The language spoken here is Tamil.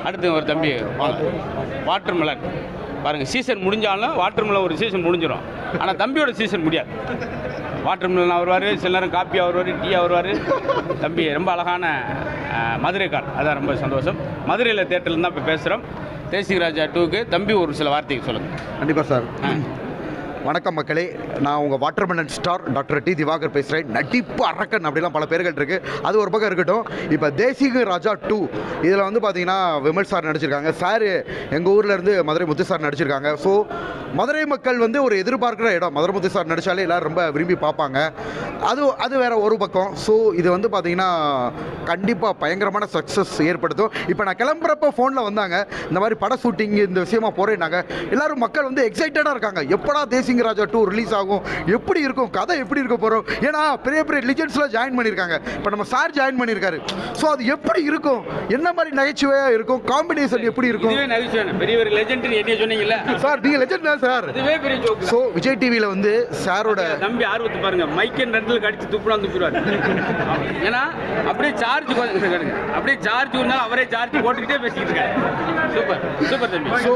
அடுத்து ஒரு தம்பி வாட்டர் மெலன் பாருங்கள், சீசன் முடிஞ்சாலும் வாட்டர் மெலன் ஒரு சீசன் முடிஞ்சிடும். ஆனால் தம்பியோட சீசன் முடியாது. வாட்டர் மெலன் வருவார், சில நேரம் காப்பியாக வருவார், டீயாக வருவார். தம்பி ரொம்ப அழகான மதுரைக்கார், அதான் ரொம்ப சந்தோஷம். மதுரையில் தேட்டரில் தான் இப்போ பேசுகிறோம். தேசிங் ராஜா 2க்கு தம்பி ஒரு சில வார்த்தைக்கு சொல்லுங்கள். கண்டிப்பாக சார். வணக்கம் மக்களே, நான் உங்கள் watermelon star doctor D Diwakar பேசுகிறேன். நடிப்பு அரக்கன் அப்படிலாம் பல பேர்கள் இருக்குது, அது ஒரு பக்கம் இருக்கட்டும். இப்போ தேசிங் ராஜா 2 இதில் வந்து பார்த்தீங்கன்னா விமல் சார் நடிச்சிருக்காங்க. சார் எங்கள் ஊரில் இருந்து மதுரை முத்து சார் நடிச்சிருக்காங்க. ஸோ மதுரை மக்கள் வந்து ஒரு எதிர்பார்க்குற இடம். மதுரை முத்து சார் நடித்தாலே எல்லோரும் ரொம்ப விரும்பி பார்ப்பாங்க. அது வேறு ஒரு பக்கம். ஸோ இது வந்து பார்த்தீங்கன்னா கண்டிப்பாக பயங்கரமான சக்ஸஸ் ஏற்படுத்தும். இப்போ நான் கிளம்புறப்போ ஃபோனில் வந்தாங்க, இந்த மாதிரி பட ஷூட்டிங் இந்த விஷயமா போகிறேன்னாங்க. எல்லோரும் மக்கள் வந்து எக்ஸைட்டடாக இருக்காங்க. எப்படா தேசிங் ராஜா 2 ரிலீஸ் ஆகும், எப்படி இருக்கும், கதை எப்படி இருக்க போகிறோம். ஏன்னா பெரிய பெரிய லிஜெண்ட்ஸ்லாம் ஜாயின் பண்ணியிருக்காங்க. இப்போ நம்ம சார் ஜாயின் பண்ணியிருக்காரு. ஸோ அது எப்படி இருக்கும், என்ன மாதிரி நகைச்சுவையாக இருக்கும், காம்பினேஷன் எப்படி இருக்கும். பெரிய ஒரு லெஜெண்ட் என்ன சொன்னீங்கல்ல சார், நீங்கள் லெஜெண்ட் தான் சார். அதுவே பெரிய ஜோக். ஸோ விஜய் டிவியில் வந்து சாரோட தம்பி ஆர்வத்தை பாருங்க, மைக்கன் ரெண்டில் கடிச்சு துப்புடுவார். ஏன்னா அப்படியே சார்ஜ் அப்படியே சார்ஜ் இருந்தாலும் அவரே சார்ஜ் போட்டுக்கிட்டே பேசிக்கிட்டு இருக்காரு. சூப்பர் சூப்பர் தம்பி. ஸோ